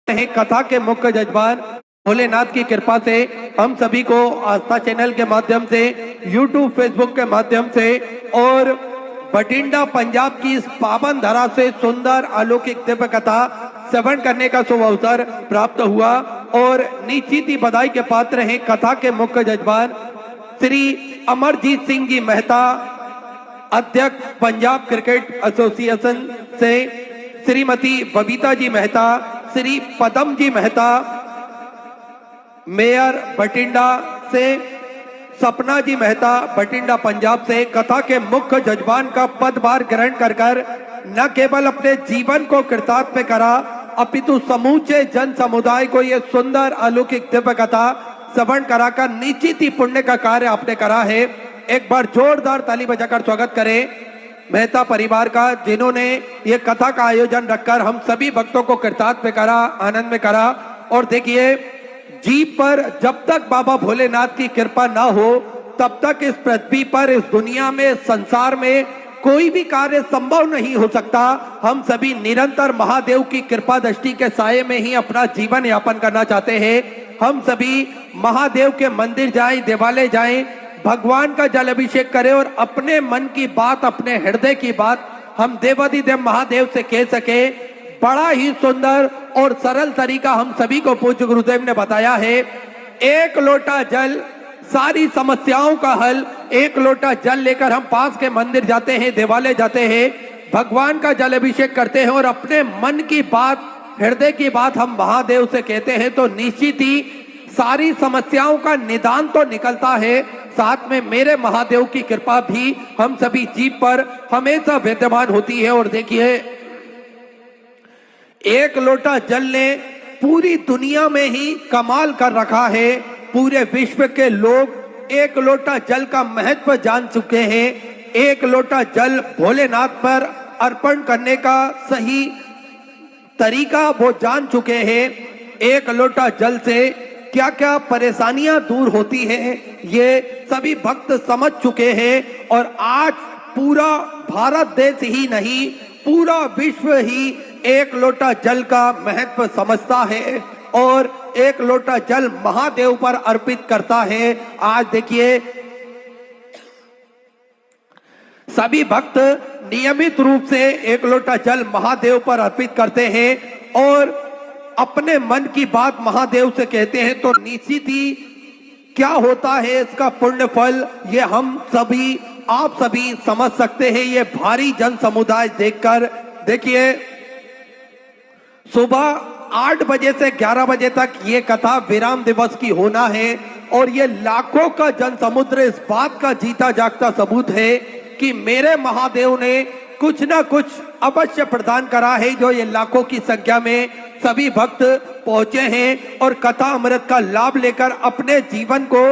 कथा के मुख्य जजमान भोलेनाथ की कृपा से हम सभी को आस्था चैनल के माध्यम से, यूट्यूब फेसबुक के माध्यम से और बठिंडा पंजाब की इस पावन धरा से सुंदर अलौकिक दिव्य कथा श्रवण करने का शुभ अवसर प्राप्त हुआ। और निश्चित ही बधाई के पात्र हैं कथा के मुख्य जजमान श्री अमरजीत सिंह जी मेहता, अध्यक्ष पंजाब क्रिकेट एसोसिएशन से, श्रीमती बबीता जी मेहता, श्री पदम जी मेहता मेयर बठिंडा से, सपना जी मेहता बठिंडा पंजाब से कथा के मुख्य जजमान का पदभार ग्रहण कर न केवल अपने जीवन को कृतार्थ करा अपितु समूचे जन समुदाय को ये सुंदर अलौकिक दिव्य कथा श्रवण कराकर निश्चित ही पुण्य का कार्य आपने करा है। एक बार जोरदार ताली बजाकर स्वागत करें मेहता परिवार का, जिन्होंने ये कथा का आयोजन रखकर हम सभी भक्तों को कृतार्थ में करा, आनंद में करा। और देखिए, जीव पर जब तक बाबा भोलेनाथ की कृपा ना हो तब तक इस पृथ्वी पर, इस दुनिया में, इस संसार में कोई भी कार्य संभव नहीं हो सकता। हम सभी निरंतर महादेव की कृपा दृष्टि के साये में ही अपना जीवन यापन करना चाहते हैं। हम सभी महादेव के मंदिर जाएं, देवालय जाएं, भगवान का जल अभिषेक करें और अपने मन की बात, अपने हृदय की बात हम देवाधिदेव महादेव से कह सके। बड़ा ही सुंदर और सरल तरीका हम सभी को पूज्य गुरुदेव ने बताया है। एक लोटा जल, सारी समस्याओं का हल। एक लोटा जल लेकर हम पास के मंदिर जाते हैं, देवालय जाते हैं, भगवान का जल अभिषेक करते हैं और अपने मन की बात, हृदय की बात हम महादेव से कहते हैं तो निश्चित ही सारी समस्याओं का निदान तो निकलता है। साथ में मेरे महादेव की कृपा भी हम सभी जीव पर हमेशा विद्यमान होती है। और देखिए, एक लोटा जल ने पूरी दुनिया में ही कमाल कर रखा है। पूरे विश्व के लोग एक लोटा जल का महत्व जान चुके हैं। एक लोटा जल भोलेनाथ पर अर्पण करने का सही तरीका वो जान चुके हैं। एक लोटा जल से क्या क्या परेशानियां दूर होती हैं ये सभी भक्त समझ चुके हैं। और आज पूरा भारत देश ही नहीं, पूरा विश्व ही एक लोटा जल का महत्व समझता है और एक लोटा जल महादेव पर अर्पित करता है। आज देखिए, सभी भक्त नियमित रूप से एक लोटा जल महादेव पर अर्पित करते हैं और अपने मन की बात महादेव से कहते हैं तो निश्चित ही क्या होता है इसका पुण्य फल ये हम सभी, आप सभी समझ सकते हैं। ये भारी जन समुदाय देखकर, देखिए, सुबह 8 बजे से 11 बजे तक ये कथा विराम दिवस की होना है और ये लाखों का जन समुद्र इस बात का जीता जागता सबूत है कि मेरे महादेव ने कुछ ना कुछ अवश्य प्रदान करा है, जो ये लाखों की संख्या में सभी भक्त पहुंचे हैं और कथा अमृत का लाभ लेकर अपने जीवन को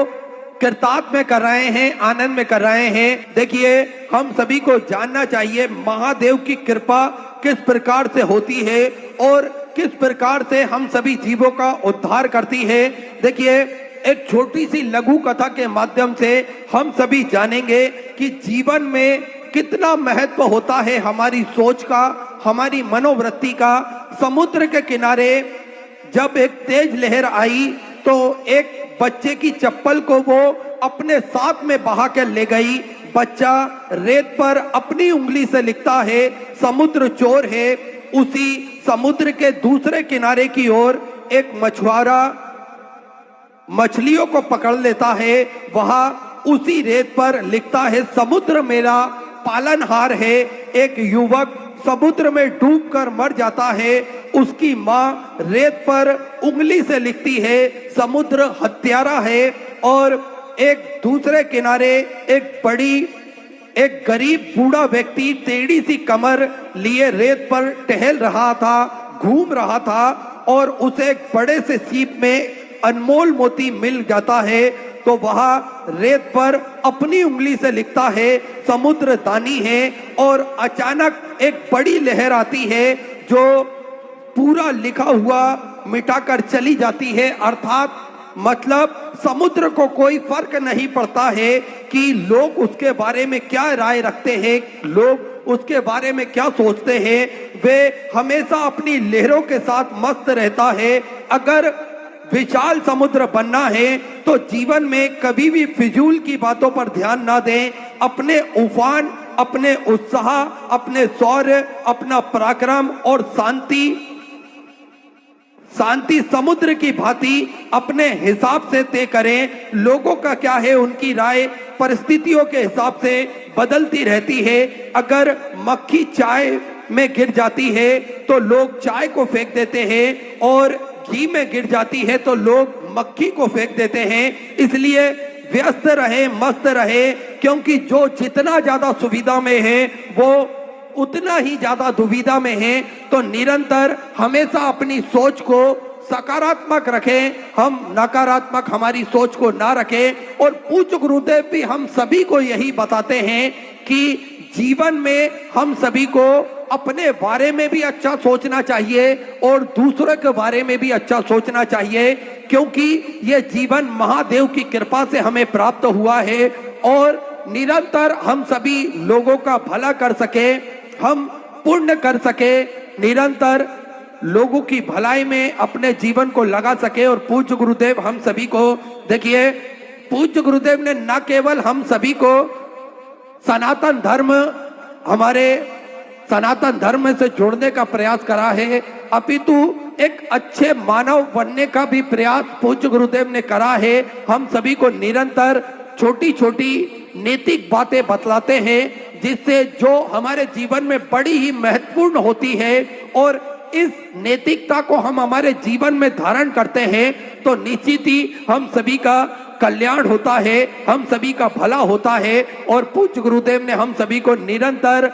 कृतार्थ में कर रहे हैं, आनंद में कर रहे हैं। देखिए, हम सभी को जानना चाहिए महादेव की कृपा किस प्रकार से होती है और किस प्रकार से हम सभी जीवों का उद्धार करती है। देखिए, एक छोटी सी लघु कथा के माध्यम से हम सभी जानेंगे कि जीवन में कितना महत्व होता है हमारी सोच का, हमारी मनोवृत्ति का। समुद्र के किनारे जब एक तेज लहर आई तो एक बच्चे की चप्पल को वो अपने साथ में बहा कर ले गई। बच्चा रेत पर अपनी उंगली से लिखता है समुद्र चोर है। उसी समुद्र के दूसरे किनारे की ओर एक मछुआरा मछलियों को पकड़ लेता है। वहां उसी रेत पर लिखता है समुद्र मेरा पालनहार है। एक युवक समुद्र में डूबकर मर जाता है। उसकी माँ रेत पर उंगली से लिखती है समुद्र हत्यारा है। और एक दूसरे किनारे एक गरीब बूढ़ा व्यक्ति टेढ़ी सी कमर लिए रेत पर टहल रहा था, घूम रहा था और उसे एक बड़े से सीप में अनमोल मोती मिल जाता है तो वहां रेत पर अपनी उंगली से लिखता है समुद्र दानी है। और अचानक एक बड़ी लहर आती है जो पूरा लिखा हुआ मिटाकर चली जाती है। अर्थात मतलब समुद्र को कोई फर्क नहीं पड़ता है कि लोग उसके बारे में क्या राय रखते हैं, लोग उसके बारे में क्या सोचते हैं। वे हमेशा अपनी लहरों के साथ मस्त रहता है। अगर विशाल समुद्र बनना है तो जीवन में कभी भी फिजूल की बातों पर ध्यान ना दें। अपने उफान, अपने उत्साह, अपने शौर्य, अपना पराक्रम और शांति समुद्र की भांति अपने हिसाब से तय करें। लोगों का क्या है, उनकी राय परिस्थितियों के हिसाब से बदलती रहती है। अगर मक्खी चाय में गिर जाती है तो लोग चाय को फेंक देते हैं, और घी में गिर जाती है तो लोग मक्खी को फेंक देते हैं। इसलिए व्यस्त रहे, मस्त रहे, क्योंकि जो जितना ज्यादा सुविधा में है वो उतना ही ज्यादा दुविधा में है। तो निरंतर हमेशा अपनी सोच को सकारात्मक रखें, हम नकारात्मक हमारी सोच को ना रखें। और पूज्य गुरुदेव भी हम सभी को यही बताते हैं कि जीवन में हम सभी को अपने बारे में भी अच्छा सोचना चाहिए और दूसरों के बारे में भी अच्छा सोचना चाहिए, क्योंकि ये जीवन महादेव की कृपा से हमें प्राप्त हुआ है। और निरंतर हम सभी लोगों का भला कर सके, हम पुण्य कर सके, निरंतर लोगों की भलाई में अपने जीवन को लगा सके। और पूज्य गुरुदेव हम सभी को, देखिए, पूज्य गुरुदेव ने न केवल हम सभी को सनातन धर्म, हमारे सनातन धर्म से जोड़ने का प्रयास करा है, अपितु एक अच्छे मानव बनने का भी प्रयास पूज्य गुरुदेव ने करा है। हम सभी को निरंतर छोटी छोटी नैतिक बातें बतलाते हैं, जिससे जो हमारे जीवन में बड़ी ही महत्वपूर्ण होती है, और इस नैतिकता को हम हमारे जीवन में धारण करते हैं तो निश्चित ही हम सभी का कल्याण होता है, हम सभी का भला होता है। और पूज्य गुरुदेव ने हम सभी को निरंतर